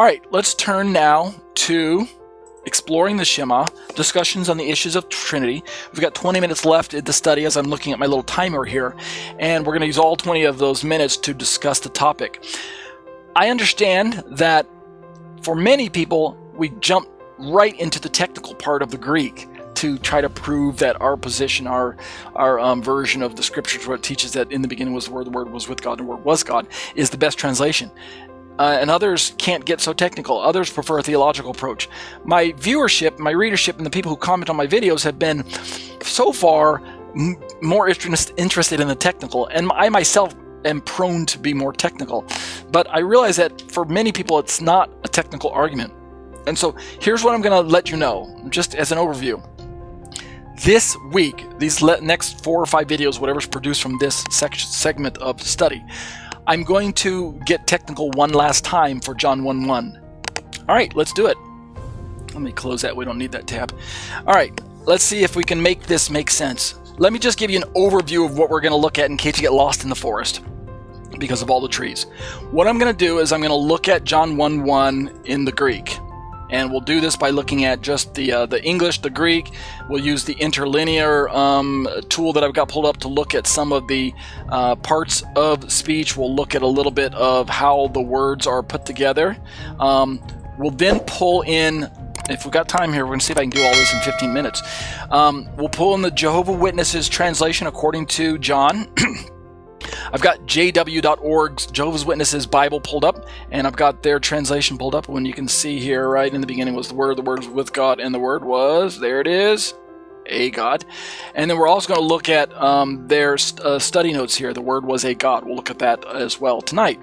All right, let's turn now to exploring the Shema, discussions on the issues of Trinity. We've got 20 minutes left in the study as I'm looking at my little timer here, and we're going to use all 20 of those minutes to discuss the topic. I understand that for many people, we jump right into the technical part of the Greek to try to prove that our position, our version of the scriptures, where it teaches that in the beginning was the Word was with God, and the Word was God, is the best translation. And others can't get so technical. Others prefer a theological approach. My viewership, my readership, and the people who comment on my videos have been so far more interested in the technical, and I myself am prone to be more technical. But I realize that for many people it's not a technical argument. And so here's what I'm going to let you know, just as an overview. This week, these next 4 or 5 videos, whatever's produced from this segment of the study, I'm going to get technical one last time for John 1:1. All right, let's do it. Let me close that. We don't need that tab. All right, let's see if we can make this make sense. Let me just give you an overview of what we're going to look at in case you get lost in the forest because of all the trees. What I'm going to do is I'm going to look at John 1:1 in the Greek. And we'll do this by looking at just the English, the Greek. We'll use the interlinear tool that I've got pulled up to look at some of the parts of speech. We'll look at a little bit of how the words are put together. We'll then pull in, if we've got time here, we're going to see if I can do all this in 15 minutes. We'll pull in the Jehovah's Witnesses translation according to John. I've got jw.org's Jehovah's Witnesses Bible pulled up, and I've got their translation pulled up. When you can see here, right in the beginning was the Word was with God, and the Word was, there it is, a God. And then we're also going to look at their study notes here. The Word was a God. We'll look at that as well tonight.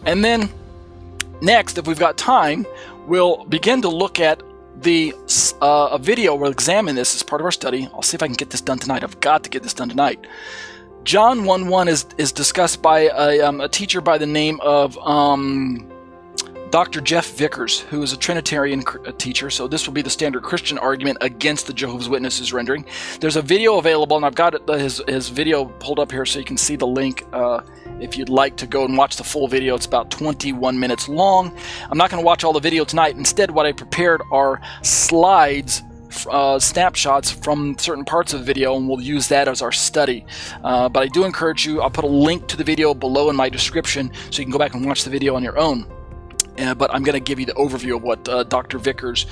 And then next, if we've got time, we'll begin to look at a video. We'll examine this as part of our study. I'll see if I can get this done tonight. I've got to get this done tonight. John 1:1 is discussed by a teacher by the name of Dr. Jeff Vickers, who is a Trinitarian teacher. So this will be the standard Christian argument against the Jehovah's Witnesses rendering. There's a video available, and I've got his video pulled up here so you can see the link if you'd like to go and watch the full video. It's about 21 minutes long. I'm not going to watch all the video tonight. Instead, what I prepared are slides, snapshots from certain parts of the video, and we'll use that as our study. But I do encourage you, I'll put a link to the video below in my description so you can go back and watch the video on your own. But I'm going to give you the overview of what Dr. Vickers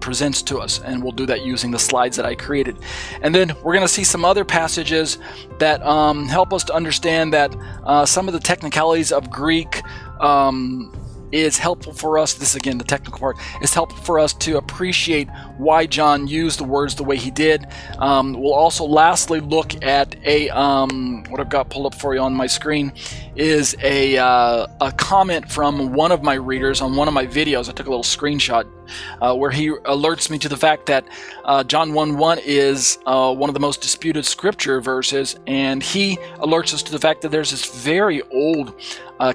presents to us, and we'll do that using the slides that I created. And then we're going to see some other passages that help us to understand that some of the technicalities of Greek is helpful for us. This, again, the technical part, is helpful for us to appreciate why John used the words the way he did. We'll also lastly look at what I've got pulled up for you on my screen is a comment from one of my readers on one of my videos. I took a little screenshot where he alerts me to the fact that John 1:1 is one of the most disputed scripture verses, and he alerts us to the fact that there's this very old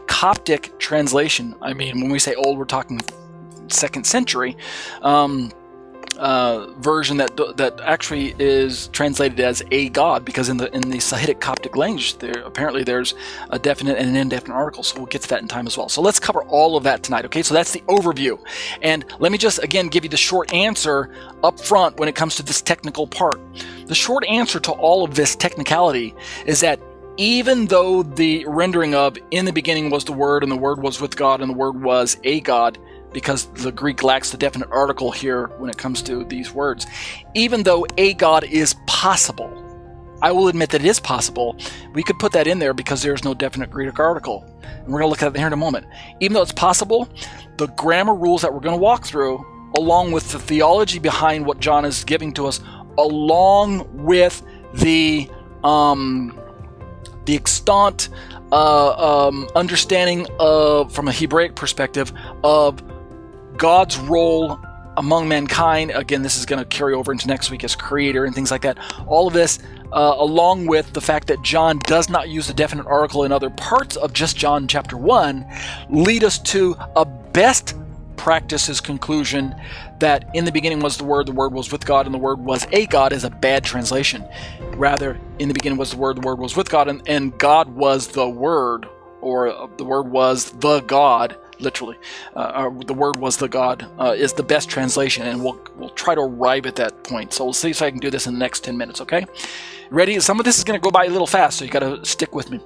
Coptic translation. I mean, when we say old, we're talking 2nd century version that actually is translated as a God, because in the Sahidic Coptic language, apparently there's a definite and an indefinite article. So we'll get to that in time as well. So let's cover all of that tonight. Okay, so that's the overview, and let me just again give you the short answer up front when it comes to this technical part. The short answer to all of this technicality is that even though the rendering of "in the beginning was the Word, and the Word was with God, and the Word was a God," because the Greek lacks the definite article here when it comes to these words, even though a God is possible, I will admit that it is possible, we could put that in there because there's no definite Greek article. And we're going to look at that here in a moment. Even though it's possible, the grammar rules that we're going to walk through, along with the theology behind what John is giving to us, along with the extant understanding of, from a Hebraic perspective, of God's role among mankind. Again, this is going to carry over into next week as creator and things like that. All of this, along with the fact that John does not use the definite article in other parts of just John chapter 1, lead us to a best practice's conclusion that "in the beginning was the Word was with God, and the Word was a God" is a bad translation. Rather, "in the beginning was the Word was with God, and God was the Word," or the word was the God, literally, the word was the God, is the best translation, and we'll try to arrive at that point. So we'll see if I can do this in the next 10 minutes, okay? Ready? Some of this is going to go by a little fast, so you got to stick with me.